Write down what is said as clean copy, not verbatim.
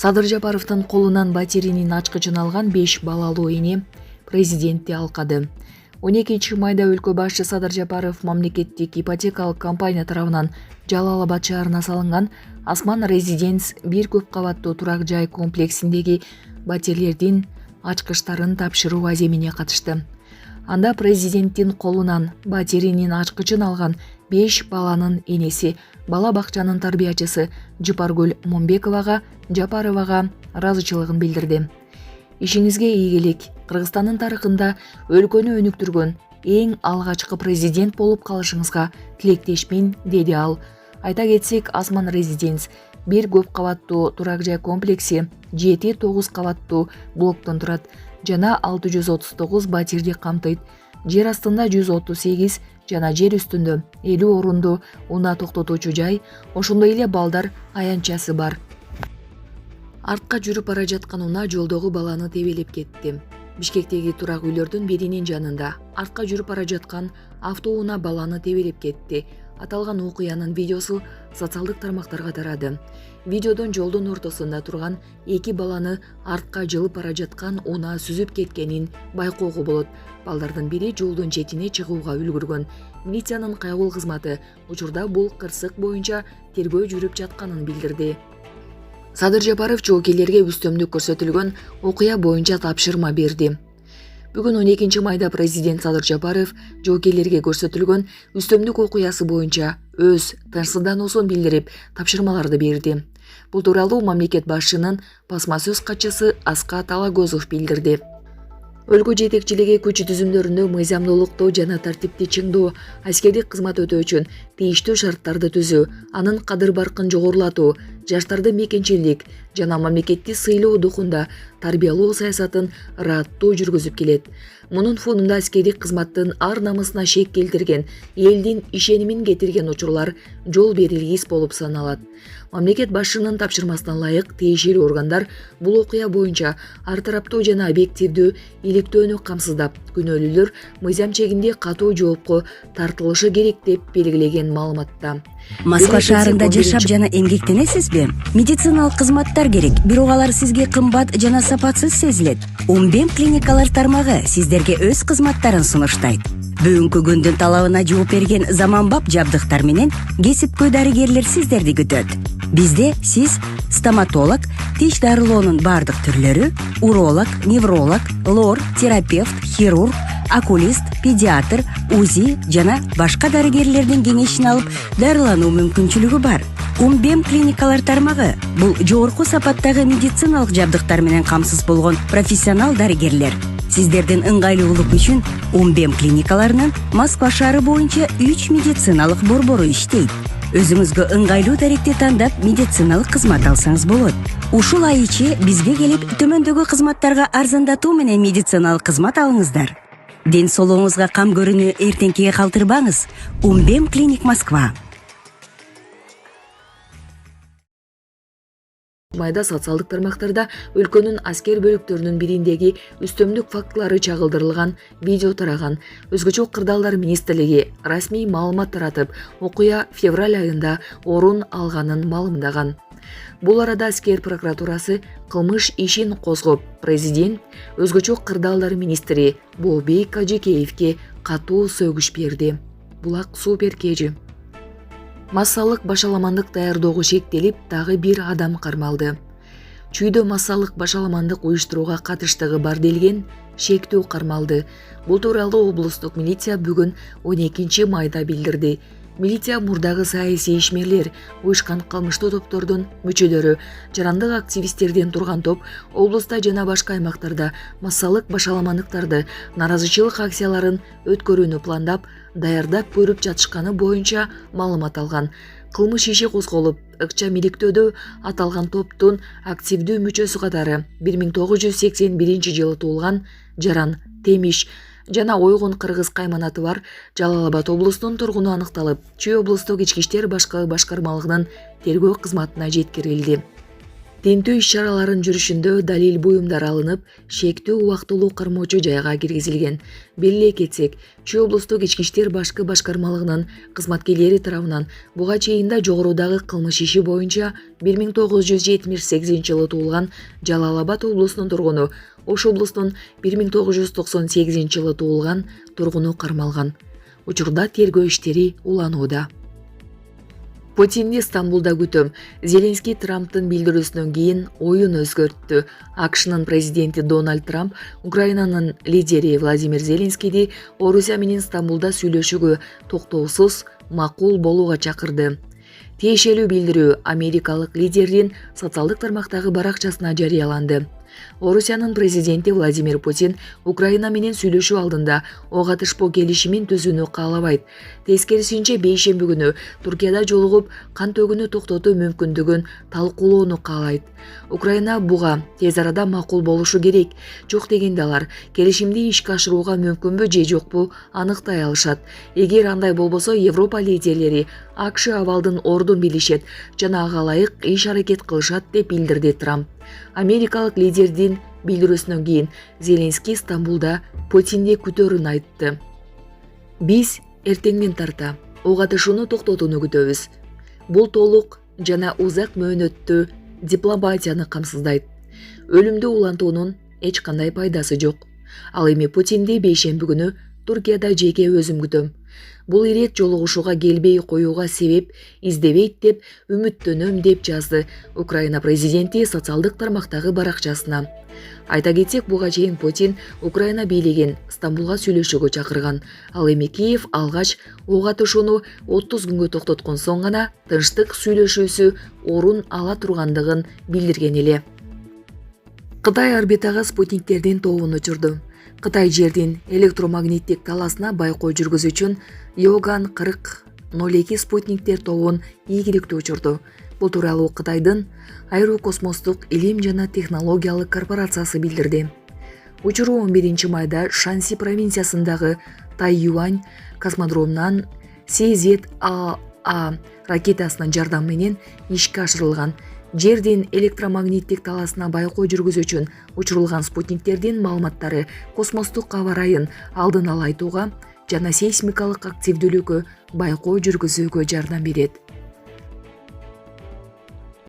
Садыр Жапаровдун колунан батиринин ачкычын алган 5 балалуу эне президентти алкады. 12 майда өлкө башчы Садыр Жапаров мамлекеттик ипотекалык компания тарабынан Жалал Абад шаарына салынган Асман Резиденс бир көп кабаттуу турак жай комплексиндеги батирлердин ачкычтарын тапшыруу аземине катышты. Анда президенттин колунан батиринин ачкычын алган 5 баланын энеси, бала бакчанын тарбиячысы Жапаргүл Момбековага Жапаровага ыраазычылыгын билдирди. Ишиңизге ийгилик. Кыргызстандын тарыхында өлкөнү өнүктүргөн эң алгачкы президент болуп калышыңызга тилектешмин, деди ал. Айта кетсек, Асман Резиденс бир көп кабаттуу турак жай комплекси 7-9 кабаттуу блоктон турат жана 639 батирди камтыйт. Жер астында 138 жана жер үстүндө 50 орунду унаа токтотуучу жай, ошондой эле балдар аянтчасы бар. Артка жүрүп бара жаткан унаа жолдогу баланы тебелеп кетти. Бишкектеги турак үйлөрдүн биринин жанында артка жүрүп бара жаткан автоунаа баланы тебелеп кетти. Аталган окуянын видеосу социалдык тармактарга тарады. Видеодон жолдун ортосунда турган 2 баланы артка жылып бара жаткан унаа сүзүп кеткенин байкоого болот. Балдардын бири жолдун четине чыгууга үлгүргөн. Милициянын кайгыл кызматы учурда бул кырсык боюнча тергөө жүрүп жатканын билдирди. Садыр Жапаров жоокерлерге үстөмдүк көрсөтүлгөн окуя боюнча тапшырма берди. Бүгүн 12 майда президент Садыр Жапаров жоокерлерге көрсөтүлгөн үстөмдүк окуясы боюнча өз тынчсыздануусун билдирип, тапшырмаларды берди. Бул тууралуу мамлекет башчынын басма сөз катчысы Аскат Алагөзов билдирди. Өлкө жетекчилиги күч түзүмдөрүндө мыйзамдуулукту жана тартипти чыңдоо, аскердик кызмат өтөө үчүн тийиштүү шарттарды түзүү, анын кадыр баркын жогорулатуу, жаштарды мекенчилдик жана мамлекетти сыйлоо духунда тарбиялоо саясатын ыраттуу жүргүзүп келет. Мунун фонунда аскердик кызматтын ар намысына шек келтирген, элдин ишенимин кетирген учурлар жол берилгис болуп саналат. Мамлекет башчынын тапшырмасына ылайык тиешелүү органдар бул окуя боюнча ар тараптуу жана объективдүү иликтөөнү камсыздап, күнөөлүүлөр мыйзам чегинде катуу жоопко тартылышы керек деп белгилеген маалыматта. Москва шаарында жашап жана эмгектенесизби? Медициналык кызматтар керек, бирок алар сизге кымбат жана сапатсыз сезилет. Умбем клиникалар тармагы сиздерге өз кызматтарын сунуштайт. Бүгүнкү күндүн талабына жооп берген заманбап жабдыктар менен кесипкөй дарыгерлер сиздерди күтөт. Бизде сиз стоматолог, тиш дарылоонун бардык түрлөрү, уролог, невролог, лор, терапевт, хирург, окулист, педиатр, УЗИ жана башка дарыгерлердин кеңешин алып дарылануу мүмкүнчүлүгү бар. Умбем клиникалар тармагы бул жогорку сапаттагы медициналык жабдыктар менен камсыз болгон профессионал дарыгерлер. Сиздердин ыңгайлуулук үчүн Умбем клиникаларынын Москва шаары боюнча 3 медициналык борбору иштейт. Өзүңүзгө ыңгайлуу даректи тандап медициналык кызмат алсаңыз болот. Ушул ай ичи бизге келип төмөндөгү кызматтарга арзандатуу менен медициналык кызмат алыңыздар. Ден соолугуңузга кам көрүүнү эртеңкиге калтырбаңыз. Умбем клиник Москва. Майда социалдык тармактарда өлкөнүн аскер бөлүктөрүнүн бириндеги үстөмдүк фактылары чагылдырылган видео тараган. Өзгөчө кырдаалдар министрлиги расмий маалымат таратып, окуя февраль айында орун алганын маалымдаган. Бул арада аскер прокуратурасы кылмыш ишин козгоп, президент өзгөчө кырдаалдар министри Болбек Кажекеевке катуу сөгүш берди. Булак супер кежи. Массалык башаламандык даярдоого шектелип, дагы бир адам кармалды. Чүйдө массалык башаламандык уюштурууга катыштыгы бар делген шектүү кармалды. Бул тууралуу облустук милиция бүгүн 12 майда билдирди. Милиция мурдагы саясий ишмерлер, уюшкан кылмыштуу топтордун мүчөлөрү, жарандык активисттерден турган топ облуста жана башка аймактарда массалык башаламандыктарды, наразычылык акцияларын өткөрүүнү пландап, даярдап көрүп жатышканы боюнча маалымат алган. Кылмыш иши козголуп, ыкча миликтөөдө аталган топтун активдүү мүчөсү катары 1981-жылы туулган Жаран Темиш жана Ойгон кыргыз кайманаты бар Жалал Абад облусунун тургуну аныкталып, Чүй облустук ички иштер башкармалыгынын тергөө кызматына жеткирилди. Тинтүү иш-чараларын жүрүшүндө далил буюмдар алынып, шектүү убактылуу кармоочу жайга киргизилген. Белгилей кетсек, Чүй облустук ички иштер башкы башкармалыгынын кызматкерлери тарабынан буга чейин да жогорудагы кылмыш иши боюнча 1978-жылы туулган Жалал Абад облусунун тургуну, Ош облусунун 1998-жылы туулган тургуну кармалган. Учурда тергөө иштери уланууда. Путинди Стамбулда күтөм. Зеленский Трамптын билдирүүсүнөн кийин оюн өзгөрттү. АКШнын президенти Дональд Трамп Украинанын лидери Владимир Зеленскийди Орусия менен Стамбулда сүйлөшүүгө токтоосуз макул болууга чакырды. Тиешелүү билдирүү америкалык лидердин социалдык тармактагы баракчасына жарыяланды. Орусиянын президенти Владимир Путин Украина менен сүйлөшүү алдында ок атышпоо келишимин түзүүнү каалабайт. Тескерисинче бейшемби күнү Туркияда жолугуп кан төгүүнү токтотуу мүмкүндүгүн талкуулоону каалайт. Украина буга тез арада макул болушу керек. Жок дегенде алар келишимди ишке ашырууга мүмкүнбү же жокпу аныктай алышат. Эгер андай болбосо Европа лидерлери АКШ абалдын ордун билишет жана ага ылайык иш-аракет кылышат деп билдирди Трамп. Америкалык лидердин билдирүүсүнөн кийин Зеленский Стамбулда Путинди күтөөрүн айтты. Биз эртеңден тарта ок атышууну токтотууну күтөбүз. Бул толук жана узак мөөнөттүү дипломатияны камсыздайт. Өлүмдү улантуунун эч кандай пайдасы жок. Ал эми Путинди бейшемби күнү Туркияда жеке өзүм күтөм. Бул ирет жолугушууга келбей коюуга себеп издебейт деп үмүттөнөм деп жазды Украина президенти социалдык тармактагы баракчасына. Айта кетсек, буга чейин Путин Украина бийлигин Стамбулга сүйлөшүүгө чакырган. Ал эми Киев алгач ок атышууну 30 күнгө токтоткон соң гана тынчтык сүйлөшүүсү орун ала тургандыгын билдирген эле. Кытай орбитага спутниктердин тобун учурду. Кытай жердин электромагниттик таласына байкоо жүргүзүү үчүн Йоган 4002 спутниктер тобун ийгиликтүү учурду. Бул тууралуу Кытайдын Аэрокосмостук илим жана технологиялык корпорациясы билдирди. Учуру 11 майда Шанси провинциясындагы Тайюань космодромунан CZAA ракетасынын жардамы менен ишке ашырылган. Жердин электромагниттик таласына байкоо жүргүзүү үчүн учурулган спутниктердин маалыматтары космостук аба ырайын алдын ала айтууга жана сейсмикалык активдүүлүккө байкоо жүргүзүүгө жардам берет.